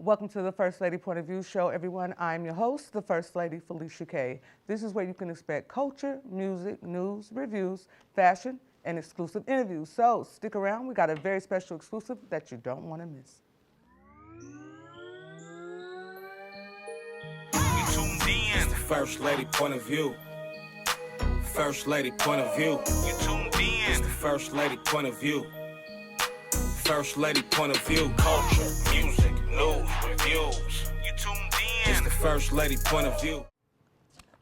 Welcome to the First Lady Point of View show, everyone. I'm your host, the First Lady, Felicia K. This is where you can expect culture, music, news, reviews, fashion, and exclusive interviews. So stick around. We got a very special exclusive that you don't want to miss. You tuned in. It's the First Lady Point of View. First Lady Point of View. You tuned in. It's the First Lady Point of View. First Lady Point of View. Culture, music, news, reviews. You tuned in. It's the First Lady Point of View.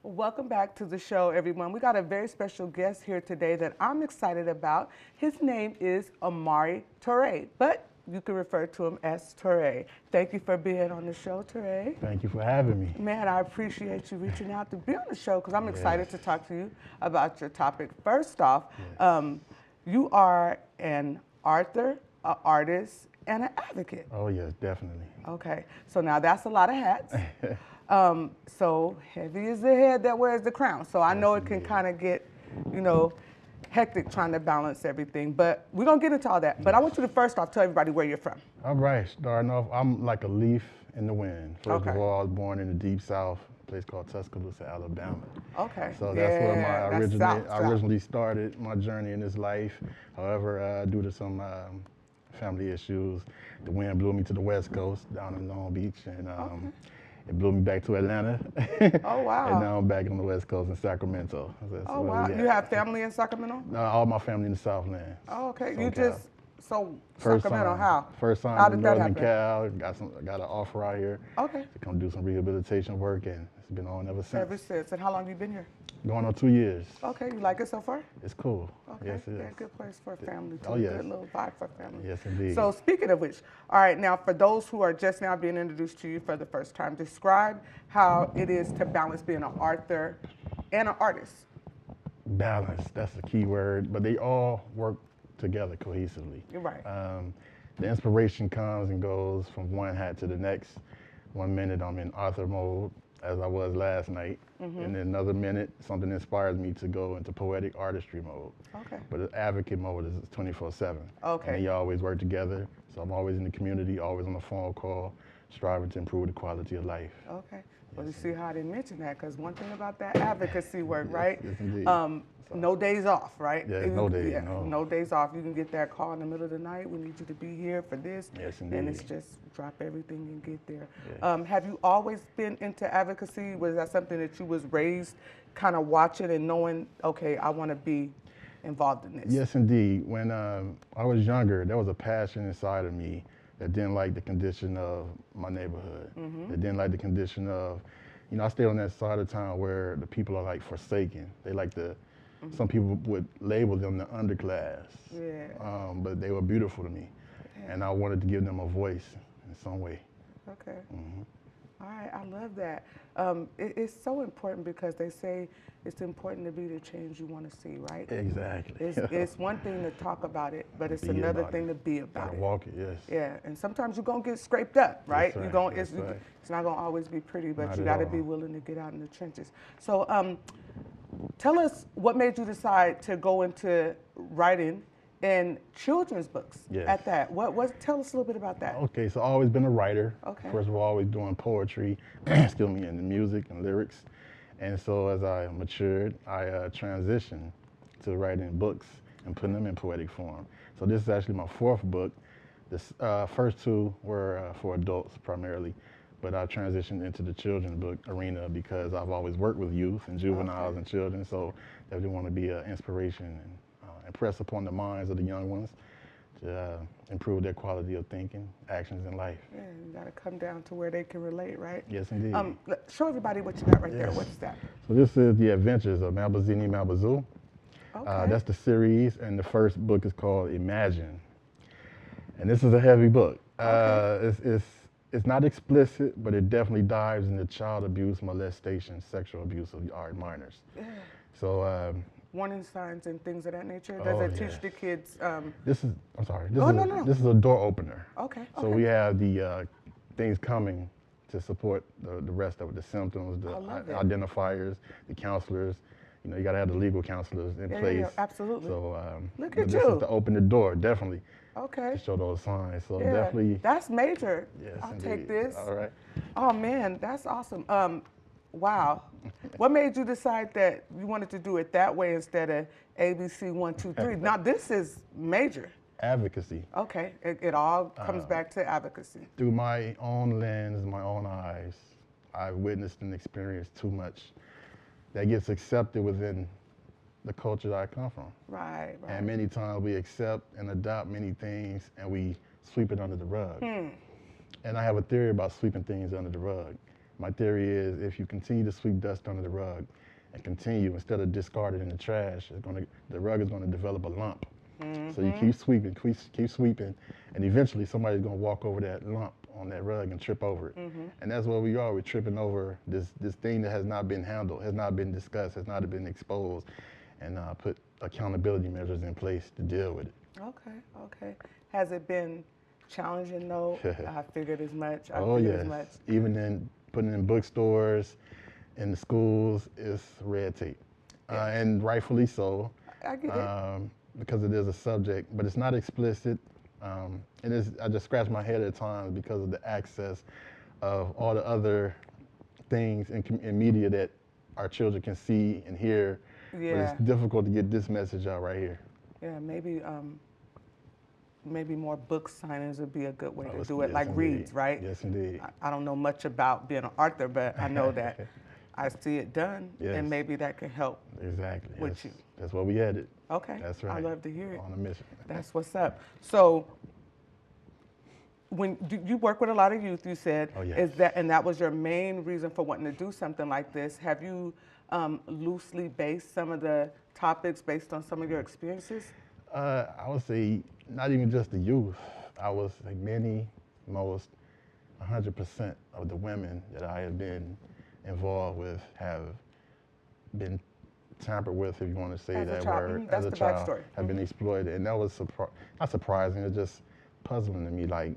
Welcome back to the show, everyone. We got a very special guest here today that I'm excited about. His name is Amari Torrey, but you can refer to him as Tourey. Thank you for being on the show, Tourey. Thank you for having me. Man, I appreciate you reaching out to be on the show because I'm excited to talk to you about your topic. First off, you are an author, an artist, and an advocate. Oh, yes, definitely. Okay, so now that's a lot of hats. So heavy is the head that wears the crown. So I know it can kind of get, hectic trying to balance everything. But we're going to get into all that. But I want you to first off tell everybody where you're from. All right, starting off, I'm like a leaf in the wind. First of Okay. all, I was born in the Deep South, a place called Tuscaloosa, Alabama. Okay. So that's where I South. originally started my journey in this life. However, due to some family issues, the wind blew me to the West Coast, down in Long Beach, and it blew me back to Atlanta. Oh, wow. And now I'm back on the West Coast in Sacramento. That's Oh, where wow. we at. You have family in Sacramento? All my family in the Southland. Oh, okay. SoCal. You just, so First Sacramento, time, how? First How time in did that Northern happen? Cal. Got an offer out here Okay. to come do some rehabilitation work, and it's been on ever since. Ever since. And how long have you been here? Going on 2 years. Okay. You like it so far? It's cool. Okay. Yes, it is. Yeah, good place for a family, too. Oh, yes. Good little vibe for family. Yes, indeed. So speaking of which, all right, now for those who are just now being introduced to you for the first time, describe how it is to balance being an author and an artist. Balance, that's the key word, but they all work together cohesively. You're right. The inspiration comes and goes from one hat to the next. 1 minute I'm in author mode, as I was last night, and then another minute something inspires me to go into poetic artistry mode. Okay. But the advocate mode is 24/7. Okay. And they always work together, so I'm always in the community, always on a phone call, striving to improve the quality of life. Okay. Well, you see how I didn't mention that, because one thing about that advocacy work, right? Yes, indeed. No days off, right? Yeah, no days, no. No days off. You can get that call in the middle of the night. We need you to be here for this. Yes, And it's indeed. just drop everything and get there. Yes. Have you always been into advocacy? Was that something that you was raised kind of watching and knowing, okay, I want to be involved in this? Yes, indeed. When I was younger, there was a passion inside of me that didn't like the condition of my neighborhood. That didn't like the condition of, I stayed on that side of town where the people are like forsaken. They like some people would label them the underclass. Yeah. But they were beautiful to me. And I wanted to give them a voice in some way. Okay. All right, I love that. It's so important because they say it's important to be the change you want to see, right? Exactly. It's one thing to talk about it, but it's Be another about thing it. to be about Gotta it. walk it, yes. Yeah, and sometimes you're gonna get scraped up, right? right, You're gonna, that's right. it's not gonna always be pretty, but Not you at got to all. be willing to get out in the trenches. So, tell us what made you decide to go into writing and children's books. Yes. At that, tell us a little bit about that. Okay, so I've always been a writer. Okay. First of all, always doing poetry, excuse me, and music and lyrics. And so as I matured, I transitioned to writing books and putting them in poetic form. So this is actually my fourth book. The first two were for adults primarily, but I transitioned into the children's book arena because I've always worked with youth and juveniles and children, so I really want to be an inspiration and impress upon the minds of the young ones to improve their quality of thinking, actions in life. Yeah, you got to come down to where they can relate, right? Yes, indeed. Show everybody what you got right there. Yes. What's that? So this is The Adventures of Malbazini Malbazoo. Okay. That's the series, and the first book is called Imagine. And this is a heavy book. It's not explicit, but it definitely dives into child abuse, molestation, sexual abuse of our minors. Yeah. So Warning signs and things of that nature. Does it teach yes. the kids? this is, I'm sorry, this, Oh, is no. this is a door opener. Okay. So we have the things coming to support the rest of it, the symptoms, the I love it. identifiers, the counselors. You got to have the legal counselors in place. Yeah, absolutely. So Look but at this you. is to open the door, definitely. Okay. to show those signs. So Yeah, definitely. that's major. Yes, I'll indeed. take this. All right. Oh man, that's awesome. Wow. What made you decide that you wanted to do it that way instead of ABC 1, 2, 3? Now this is major. Advocacy. Okay, it all comes back to advocacy. Through my own lens, my own eyes, I've witnessed and experienced too much that gets accepted within the culture that I come from. Right, right. And many times we accept and adopt many things and we sweep it under the rug. And I have a theory about sweeping things under the rug. My theory is if you continue to sweep dust under the rug and continue, instead of discard it in the trash, the rug is going to develop a lump. So you keep sweeping, and eventually somebody's going to walk over that lump on that rug and trip over it. And that's where we are. We're tripping over this thing that has not been handled, has not been discussed, has not been exposed, and put accountability measures in place to deal with it. Okay, okay. Has it been challenging though? I figured as much. Oh yes. Even in putting in bookstores, in the schools, it's red tape, and rightfully so. I get it. Because it is a subject, but it's not explicit. I just scratch my head at times because of the access of all the other things in media that our children can see and hear. Yeah. But it's difficult to get this message out right here. Yeah, maybe more book signings would be a good way to do it, yes, like indeed. reads, right? Yes, indeed. I don't know much about being an author, but I know that I see it done, Yes. and maybe that can help. Exactly. With you. That's where we headed. Okay. That's right. I love to hear it. On a mission. That's what's up. So, you work with a lot of youth, you said. Oh, yes. And that was your main reason for wanting to do something like this. Have you loosely based some of the topics based on some of your experiences? I would say not even just the youth. I would say most 100% of the women that I have been involved with have been tampered with, if you want to say As a that child. word, That's as a the child, backstory. have been exploited. And that was not surprising, it was just puzzling to me, like,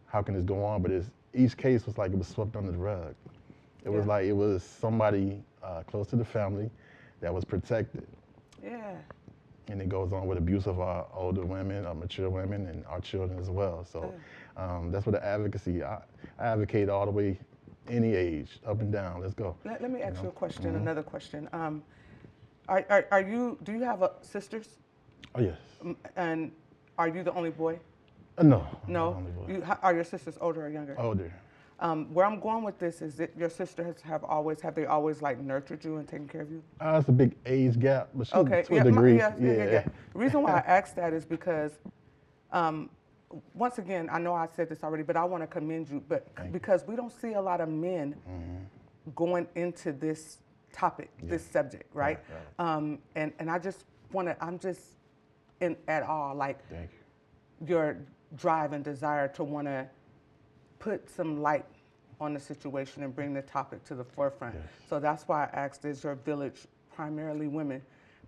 how can this go on? But each case was like it was swept under the rug. It was like it was somebody close to the family that was protected. Yeah. And it goes on with abuse of our older women, our mature women, and our children as well. So that's what the advocacy, I advocate all the way, any age, up and down. Let's go. Let me ask you a question, another question. Do you have sisters? Oh, yes. And are you the only boy? No. No? I'm the only boy. Are your sisters older or younger? Older. Where I'm going with this is that your sisters have they always like nurtured you and taken care of you? It's a big age gap, but to a yeah, degree. Yeah. The reason why I asked that is because, once again, I know I said this already, but I want to commend you, because we don't see a lot of men going into this topic, this subject, right? And I just want to, I'm just in at all, like, your drive and desire to want to put some light on the situation and bring the topic to the forefront. Yes. So that's why I asked, is your village primarily women?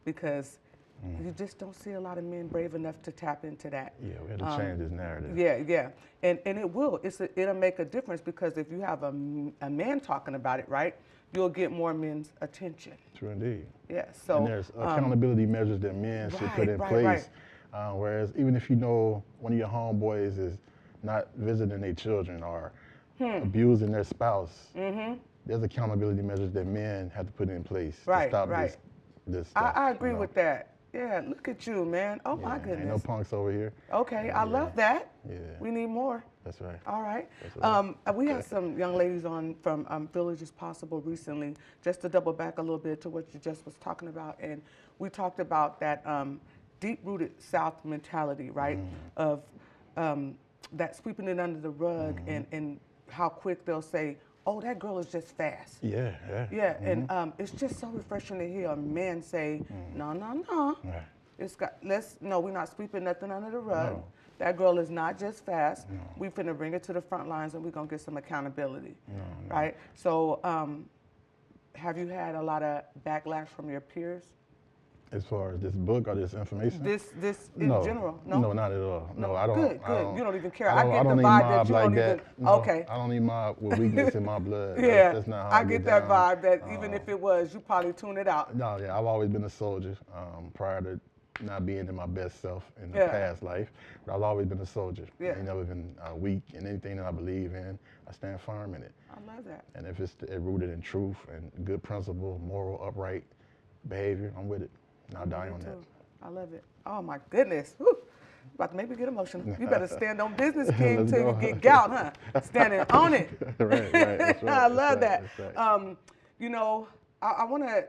Because you just don't see a lot of men brave enough to tap into that. Yeah, we have to change this narrative. Yeah. And it will. It'll make a difference, because if you have a man talking about it, right, you'll get more men's attention. True indeed. Yeah, so. And there's accountability measures that men should put in place. Whereas even if you know one of your homeboys is not visiting their children or abusing their spouse, there's accountability measures that men have to put in place to stop this stuff. I agree with that. Yeah, look at you, man. Oh, my goodness. Ain't no punks over here. Okay, I love that. Yeah. We need more. That's right. All right. That's we had some young ladies on from Village is Possible recently, just to double back a little bit to what you just was talking about. And we talked about that deep-rooted South mentality, right, of that sweeping it under the rug and how quick they'll say, oh, that girl is just fast. Yeah, and it's just so refreshing to hear a man say, no. Right. We're not sweeping nothing under the rug. No. That girl is not just fast. No. We finna bring it to the front lines and we're gonna get some accountability, right? So, have you had a lot of backlash from your peers? As far as this book or this information? This in general? No? No, not at all. No, I don't. Good. You don't even care. I get the don't vibe mob that you like don't that. even. No, okay. I don't need mob with weakness in my blood. Yeah, that's not how I get that down. vibe that even if it was, you probably tune it out. No, I've always been a soldier. Prior to not being in my best self in the Yeah. past life, but I've always been a soldier. Yeah. I ain't never been weak in anything that I believe in. I stand firm in it. I love that. And if it's rooted in truth and good principle, moral, upright behavior, I'm with it. And I'll die on that. I love it. Oh my goodness. Whew. About to make me get emotional. You better stand on business, King, Let's till you go. get gout, huh? Standing on it. Right, that's right. I love That's that. right. You know, I want to.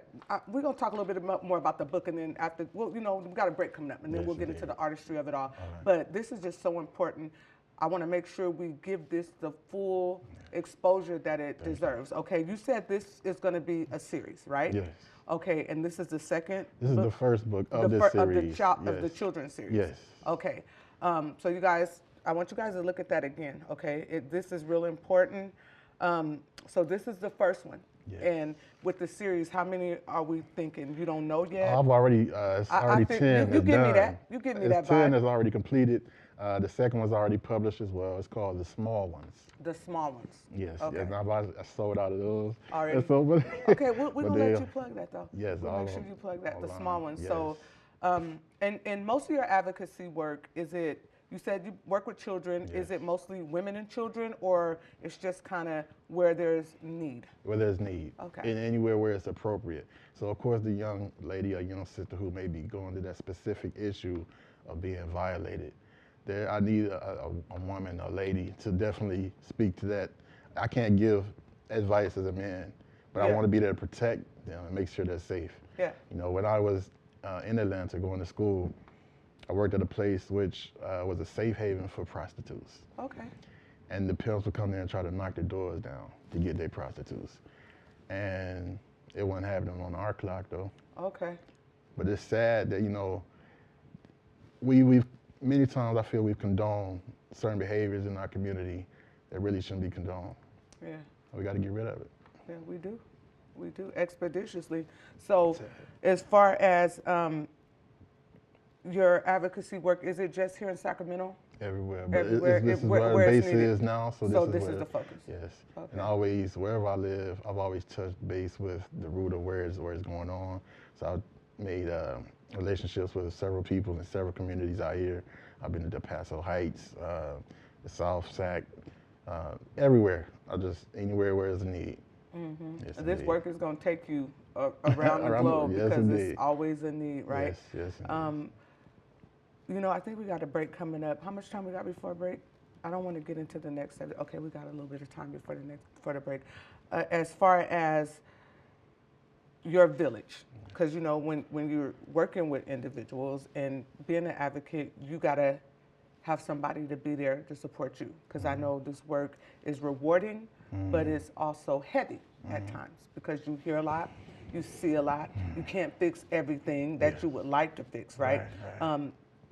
We're gonna talk a little bit more about the book, and then after, well, you know, we got a break coming up, and then Yes, we'll get into indeed. the artistry of it all. right. But this is just so important. I want to make sure we give this the full exposure that it deserves. Okay, you said this is going to be a series, right? Yes. Okay, and this is the second. This is book? the first book of the this fir- of the series. of the children's series. Yes. Okay. So you guys, I want you guys to look at that again. Okay. This is really important. So this is the first one. Yes. And with the series, how many are we thinking? You don't know yet. I've already, it's already think 10 you that's give me done. that. You give me It's that 10 vibe. that's already completed. The second one's already published as well. It's called The Small Ones. The small ones. Yes, Okay. yes. I sold out of those. Already? And so, but, Okay, we're but gonna they- let you plug that though. Yes, we'll all make sure of- you plug that, all the of small them, ones. yes. So, and most of your advocacy work, is it? You said you work with children. Is Yes. it mostly women and children, or it's just kind of where there's need? where there's need. Okay. And anywhere where it's appropriate. So of course the young lady or young sister who may be going through that specific issue of being violated, there I need a woman, a lady to definitely speak to that. I can't give advice as a man, but I Yeah. want to be there to protect them and make sure they're safe. Yeah. You know, when I was in Atlanta going to school, I worked at a place which was a safe haven for prostitutes. Okay. And the pimps would come there and try to knock their doors down to get their prostitutes. And it wasn't happening on our clock though. Okay. But it's sad that, you know, we've many times I feel we've condoned certain behaviors in our community that really shouldn't be condoned. Yeah. We got to get rid of it. Yeah, we do. We do expeditiously. So, as far as your advocacy work, is it just here in Sacramento? Everywhere. But Everywhere, this is where where the it's base needed. is now. So This where, is the focus. Yes. Okay. And always, wherever I live, I've always touched base with the root of where it's going on. So I've made relationships with several people in several communities out here. I've been to El Paso Heights, the South Sac, everywhere. Anywhere where there's a need. Yes, This indeed. work is going to take you around the globe yes, because indeed. it's always a need, right? Yes, indeed. You know, I think we got a break coming up. How much time we got before break? I don't want to get into the next subject. Okay, we got a little bit of time before the break. As far as your village, because you know when you're working with individuals and being an advocate, you gotta have somebody to be there to support you. Because I know this work is rewarding, but it's also heavy at times because you hear a lot, you see a lot, you can't fix everything that you would like to fix, right? Right.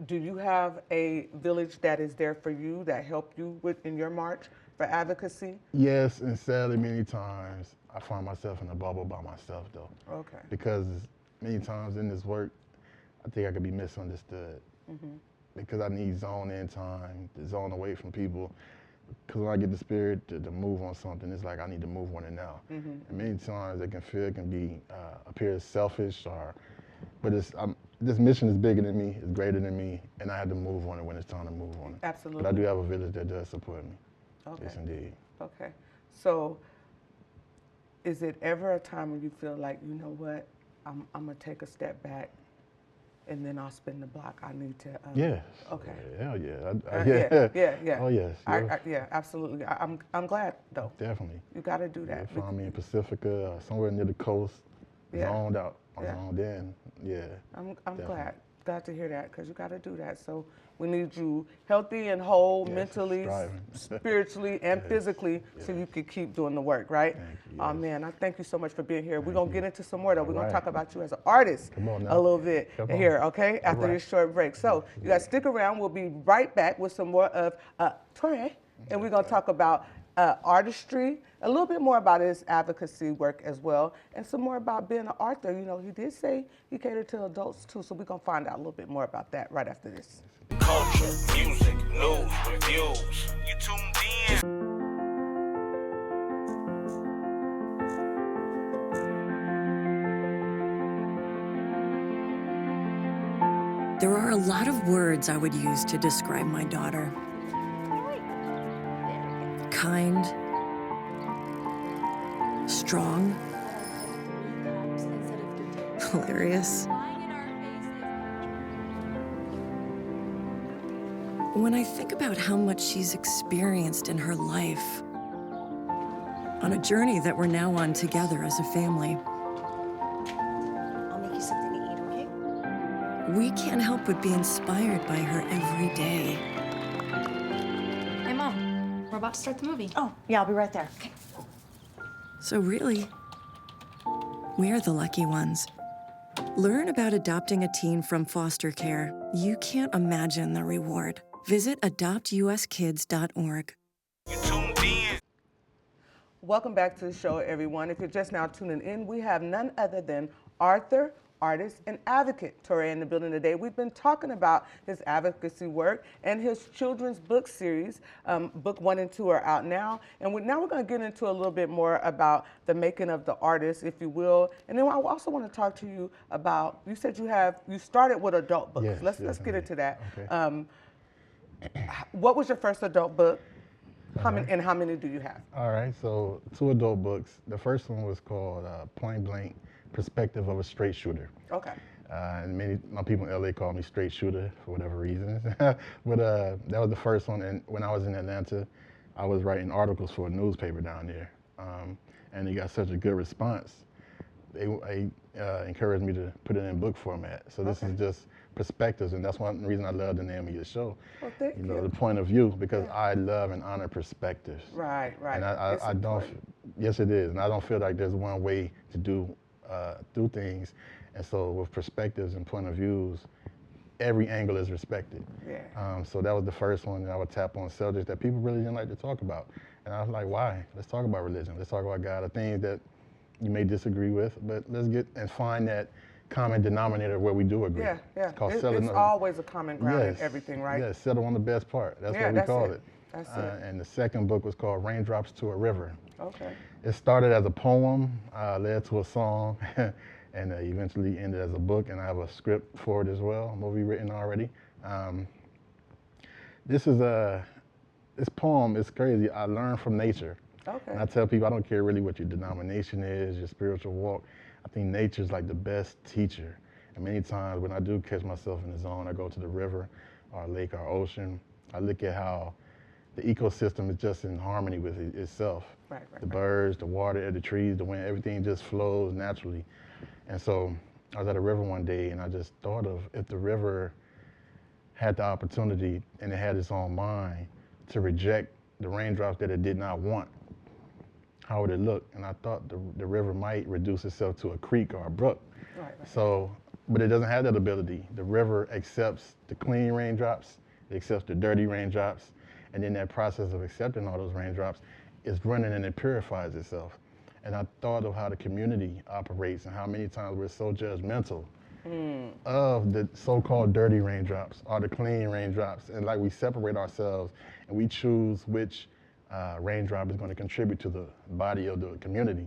Do you have a village that is there for you that help you in your march for advocacy? Yes, and sadly, many times I find myself in a bubble by myself, though. Okay. Because many times in this work, I think I could be misunderstood. Because I need zone in time, to zone away from people. Because when I get the spirit to move on something, it's like I need to move on it now. And many times it can be appear selfish, but this mission is bigger than me, it's greater than me, and I have to move on it when it's time to move on it. Absolutely. But I do have a village that does support me. Okay. Yes, indeed. Okay. So, is it ever a time when you feel like, you know what, I'm gonna take a step back, and then I'll spin the block? I need to. Yes. Okay. Hell yeah. Yeah. Oh yes. Yeah, absolutely. I'm glad though. Definitely. You got to do that. Yeah, find me in Pacifica, somewhere near the coast, Yeah. zoned out. I'm Yeah. zoned in. Yeah. I'm Definitely. glad to hear that because you got to do that. So we need you healthy and whole, Yes, mentally, striving. spiritually, and physically, so you can keep doing the work, right? Thank you, Oh yes. man, I thank you so much for being here. We're gonna get into some more though. We're gonna Right. talk about you as an artist Come on a now. little bit Come on. here, okay? After right. this short break. So you guys stick around. We'll be right back with some more of Tourey, and we're gonna talk about artistry, a little bit more about his advocacy work as well, and some more about being an author. You know, he did say he catered to adults too, so we're gonna find out a little bit more about that right after this. Culture, music, news, reviews. You tuned in. There are a lot of words I would use to describe my daughter. Kind, strong, hilarious. When I think about how much she's experienced in her life, on a journey that we're now on together as a family, I'll make you something to eat, okay? we can't help but be inspired by her every day. Hey, Mom, we're about to start the movie. Oh, yeah, I'll be right there. Okay. So really, we're the lucky ones. Learn about adopting a teen from foster care. You can't imagine the reward. Visit adoptuskids.org. You tuned in. Welcome back to the show, everyone. If you're just now tuning in, we have none other than author, artist, and advocate Tourey in the building today. We've been talking about his advocacy work and his children's book series. Book 1 and 2 are out now. And now we're going to get into a little bit more about the making of the artist, if you will. And then I also want to talk to you about, you said you started with adult books. Yes, Let's yes, get into that. Okay. What was your first adult book? How many do you have? All right, so 2 adult books. The first one was called Point Blank, Perspective of a Straight Shooter. Okay. And my people in LA call me Straight Shooter for whatever reason. But that was the first one. And when I was in Atlanta, I was writing articles for a newspaper down there. And it got such a good response. They encouraged me to put it in book format. So this is just perspectives, and that's one reason I love the name of your show. Well, thank you. The point of view, because I love and honor perspectives. Right. And I don't, important. yes it is, and I don't feel like there's one way to do things. And so with perspectives and point of views, every angle is respected. Yeah. So that was the first one, and I would tap on subjects that people really didn't like to talk about. And I was like, why? Let's talk about religion. Let's talk about God, the things that you may disagree with, but let's get and find that common denominator where we do agree. Yeah. It's called It's always a common ground in everything, right? Yes, settle on the best part. That's what we that's call it. it. That's it. And the second book was called Raindrops to a River. Okay. It started as a poem, led to a song, and eventually ended as a book, and I have a script for it as well, a movie written already. This poem is crazy. I learned from nature. Okay. And I tell people, I don't care really what your denomination is, your spiritual walk. I think nature's like the best teacher. And many times when I do catch myself in the zone, I go to the river or lake or ocean, I look at how the ecosystem is just in harmony with itself. Right. The birds, the water, the trees, the wind, everything just flows naturally. And so I was at a river one day and I just thought of if the river had the opportunity and it had its own mind to reject the raindrops that it did not want, how would it look? And I thought the river might reduce itself to a creek or a brook. Right. So, but it doesn't have that ability. The river accepts the clean raindrops, it accepts the dirty raindrops, and in that process of accepting all those raindrops, it's running and it purifies itself. And I thought of how the community operates and how many times we're so judgmental of the so-called dirty raindrops or the clean raindrops. And like we separate ourselves and we choose which raindrop is going to contribute to the body of the community.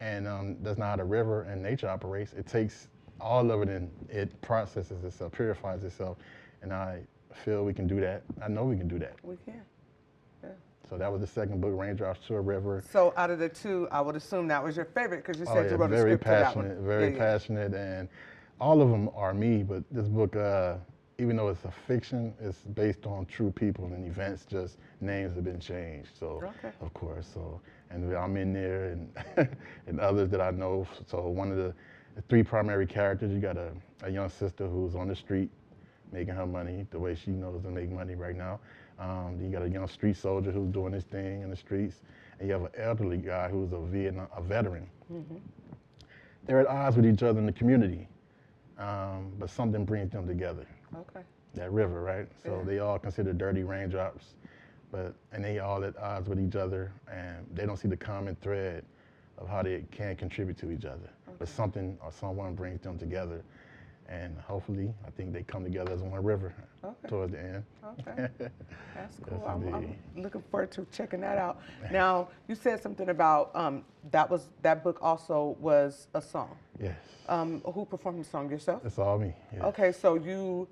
And that's not how the river and nature operates. It takes all of it and it processes itself, purifies itself. And I feel we can do that. I know we can do that. We can. Yeah. So that was the second book, Raindrops to a River. So out of the 2, I would assume that was your favorite because you said you wrote a very script to that one. Very passionate, and all of them are me, but this book, even though it's a fiction, it's based on true people and events, just names have been changed. So, of course, and I'm in there and, and others that I know. So one of the 3 primary characters, you got a young sister who's on the street making her money the way she knows to make money right now. You got a young street soldier who's doing his thing in the streets, and you have an elderly guy who's a veteran. Mm-hmm. They're at odds with each other in the community, but something brings them together. Okay. That river, right? So they all consider dirty raindrops, and they all at odds with each other, and they don't see the common thread of how they can contribute to each other. Okay. But something or someone brings them together. And hopefully, I think they come together as one river towards the end. Okay, that's cool. Yes, I'm looking forward to checking that out. Now, you said something about that book also was a song. Yes. Who performed the song? Yourself? It's all me. Yes. Okay, so you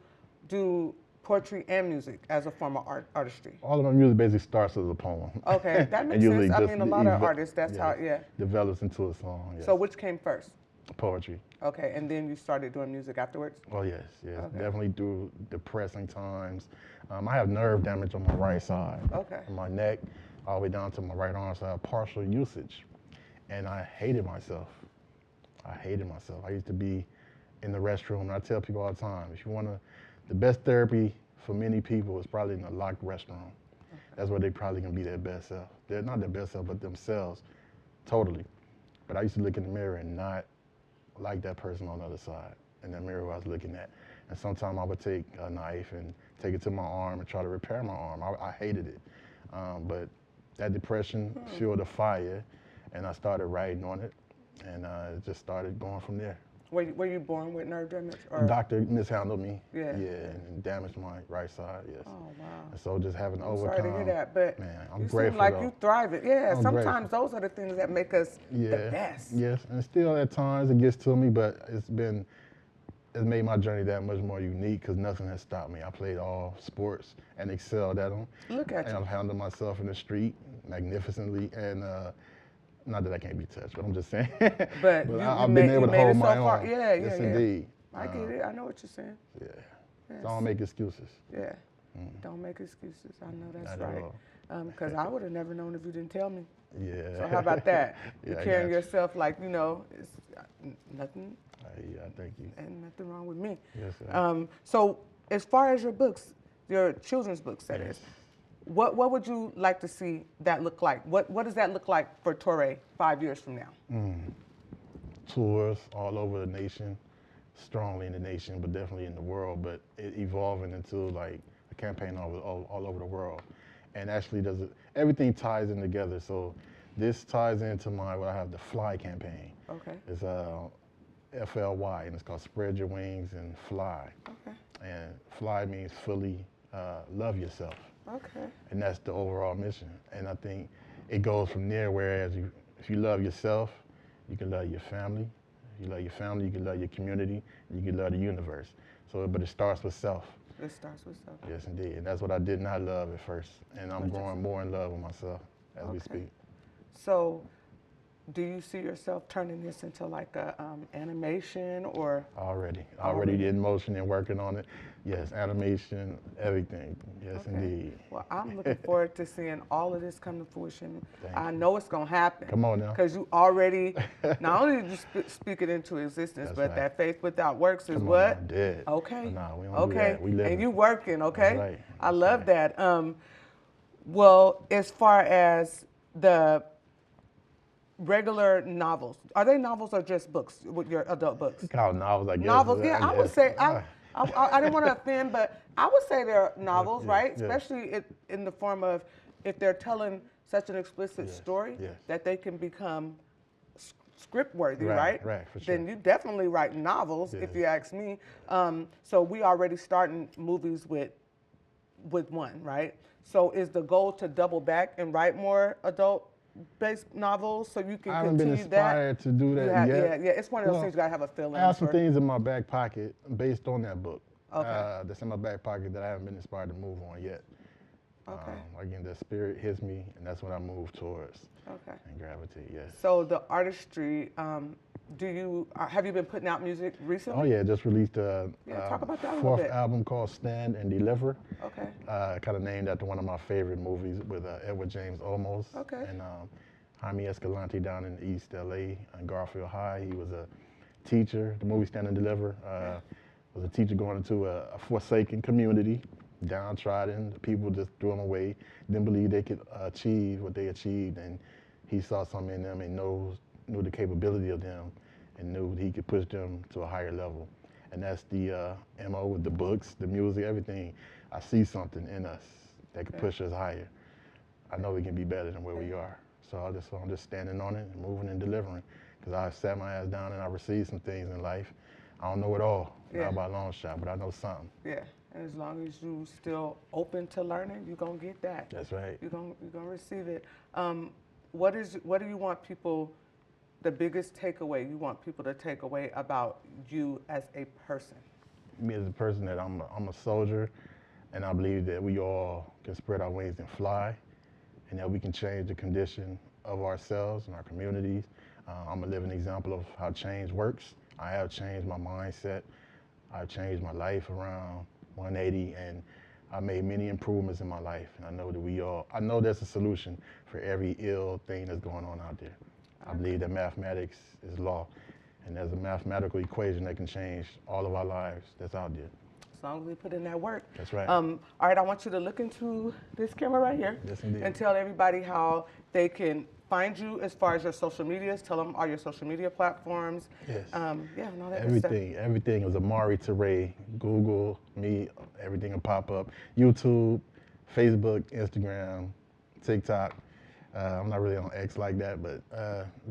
do poetry and music as a form of artistry? All of my music basically starts as a poem. Okay, that And makes usually sense. I just mean, a lot of artists, that's how, yeah. develops into a song. Yes. So which came first? Poetry. Okay, and then you started doing music afterwards? Oh yes, yes, Okay. definitely through depressing times. I have nerve damage on my right side, Okay. on my neck, all the way down to my right arm, so I have partial usage, and I hated myself. I hated myself. I used to be in the restroom, and I tell people all the time, if you want to, the best therapy for many people is probably in a locked restroom. That's where they probably can be their best self. They're not their best self, but themselves, totally. But I used to look in the mirror and not like that person on the other side in that mirror I was looking at. And sometimes I would take a knife and take it to my arm and try to repair my arm. I hated it. But that depression fueled a fire, and I started writing on it, and it just started going from there. Were you born with nerve damage? Or? The doctor mishandled me, Yeah. and damaged my right side, yes. Oh, wow. And so just having to I'm overcome. sorry to hear that, but man, I'm you grateful seem like though. you thrive it. Yeah, I'm sometimes grateful. those are the things that make us the best. Yes, and still at times it gets to me, but it's made my journey that much more unique because nothing has stopped me. I played all sports and excelled at them. Look at and you. I've handled myself in the street magnificently, and not that I can't be touched, but I'm just saying. But I've been able to hold my so far. own. Yeah, Yes, yeah. indeed. I get it. I know what you're saying. Yeah. Yes. So I don't make excuses. Yeah. Don't make excuses. I know that's Not at right. all. Because I would have never known if you didn't tell me. Yeah. So how about that? Yeah, You're I carrying got you. yourself like, it's nothing, Yeah, thank you. and nothing wrong with me. Yes, sir. So as far as your books, your children's books, that is, what would you like to see that look like? What does that look like for Tourey 5 years from now? Tours all over the nation, strongly in the nation, but definitely in the world, but it evolving into like a campaign all over the world. And actually everything ties in together. So this ties into what I have, the Fly campaign. Okay. It's FLY, and it's called Spread Your Wings and Fly. Okay. And fly means fully love yourself. Okay. And that's the overall mission. And I think it goes from there, whereas if you love yourself, you can love your family. If you love your family, you can love your community, and you can love the universe. So, but it starts with self. It starts with self. Yes, indeed. And that's what I did not love at first. And I'm growing more in love with myself as we speak. So do you see yourself turning this into like a animation or? Already in motion and working on it. Yes, animation, everything. Yes, Okay. indeed. Well, I'm looking forward to seeing all of this come to fruition. Thank I you. know it's going to happen. Come on now. Because you already, not only did you speak it into existence, That's but right. that faith without works is Come on what? now, dead. Okay. Nah, we don't do okay. that. We live and it. you working, okay? That's right. I That's love right. that. Well, as far as the regular novels, are they novels or just books, with your adult books? It's called novels, I guess. Novels, yeah, I would guess. say, I didn't want to offend, but I would say they're novels, Yeah, right? yeah. Especially in the form of, if they're telling such an explicit story, yes. that they can become script worthy, right? Right, for Then sure. you definitely write novels, if Yes. you ask me. So we already starting movies with one, right? So is the goal to double back and write more adult-based novels so you can I haven't been continue that? inspired to do that yet. Yeah, it's one of those Well, things you gotta have a feeling I have some for. things in my back pocket based on that book. Okay. That's in my back pocket that I haven't been inspired to move on yet. Okay. Again, the spirit hits me, and that's what I move towards Okay. and gravitate. Yes. So the artistry, have you been putting out music recently? Oh yeah, just released a talk about that a little fourth bit. album called Stand and Deliver. Okay. Kind of named after one of my favorite movies with Edward James Olmos. Okay. And Jaime Escalante down in East LA on Garfield High. He was a teacher. The movie Stand and Deliver was a teacher going into a forsaken community, downtrodden. The people just threw him away, didn't believe they could achieve what they achieved, and he saw something in them and knew the capability of them and knew he could push them to a higher level. And that's the MO with the books, the music, everything. I see something in us that could push us higher. I know we can be better than where we are. So I'm just standing on it and moving and delivering. Because I sat my ass down and I received some things in life. I don't know it all, not by a long shot, but I know something. Yeah, and as long as you still open to learning, you're gonna get that. That's right. You're gonna receive it. What do you want people, the biggest takeaway you want people to take away about you as a person? me as a person that I'm a soldier, and I believe that we all can spread our wings and fly, and that we can change the condition of ourselves and our communities. I'm a living example of how change works. I have changed my mindset. I've changed my life around 180, and I made many improvements in my life. And I know that I know there's a solution for every ill thing that's going on out there. I believe that mathematics is law, and there's a mathematical equation that can change all of our lives that's out there. As long as we put in that work. That's right. All right, I want you to look into this camera right here. Yes, indeed. And tell everybody how they can find you as far as your social medias. Tell them all your social media platforms. Yes. Yeah, and all that good stuff. Everything is Amari Torrey. Google me, everything will pop up. YouTube, Facebook, Instagram, TikTok. I'm not really on X like that, but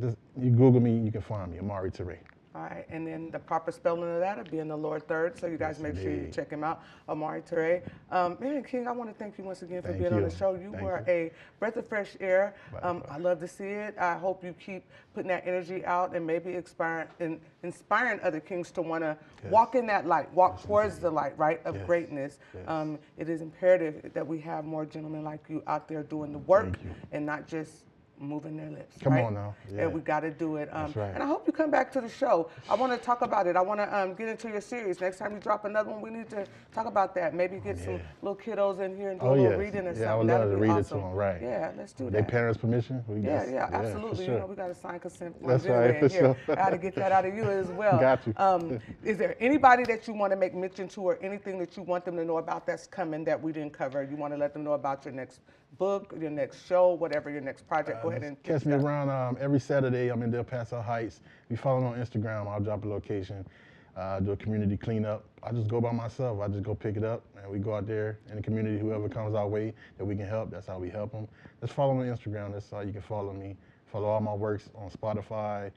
just you Google me, you can find me, Amari Torrey. All right, and then the proper spelling of that will be in the lower third, so you guys make sure you check him out, Amari Torrey. Man, King, I want to thank you once again for being on the show. You were a breath of fresh air. I love to see it. I hope you keep putting that energy out and maybe inspiring other kings to want to walk in that light, walk towards the light, right, of greatness. Yes. It is imperative that we have more gentlemen like you out there doing the work and not just moving their lips. Come on now. Yeah. And we got to do it. That's right. And I hope you come back to the show. I want to talk about it. I want to get into your series. Next time you drop another one, we need to talk about that. Maybe get some little kiddos in here and do a little reading or something. Yeah, I would love to read it to them, right. Yeah, let's do that. Their parents' permission? Yeah, absolutely. Sure. You know, we got to sign consent That's forms right, for sure. I got to get that out of you as well. Got you. Is there anybody that you want to make mention to or anything that you want them to know about that's coming that we didn't cover? You want to let them know about your next book, your next show, whatever your next project? Go ahead and catch me around every Saturday. I'm in Del Paso Heights. If you follow me on Instagram, I'll drop a location. Do a community cleanup. I just go by myself. I just go pick it up, and we go out there in the community. Whoever comes our way that we can help, that's how we help them. Just follow me on Instagram. That's how you can follow me. Follow all my works on Spotify,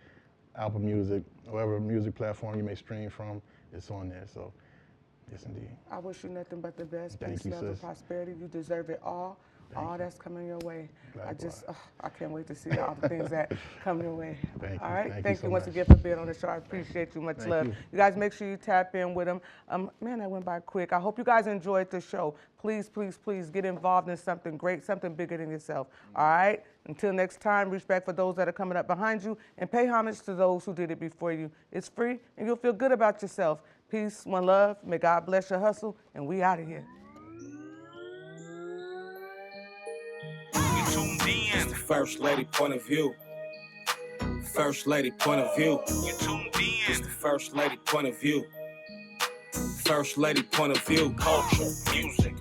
Apple Music, whatever music platform you may stream from. It's on there. So, yes, indeed. I wish you nothing but the best. Thank Peace, you, love, and sis. prosperity. You deserve it all. All that's coming your way. Likewise. I can't wait to see all the things that come your way. Thank you. All right. Thank Thank you you so once much. again for being on the show. I appreciate you. Much Thank love. you. You guys make sure you tap in with them. Man, that went by quick. I hope you guys enjoyed the show. Please, please, please get involved in something great, something bigger than yourself. All right. Until next time, respect for those that are coming up behind you and pay homage to those who did it before you. It's free and you'll feel good about yourself. Peace, one love. May God bless your hustle, and we out of here. It's the First Lady point of view. First Lady point of view. You tuned in. It's the First Lady point of view. First Lady point of view. Culture, music,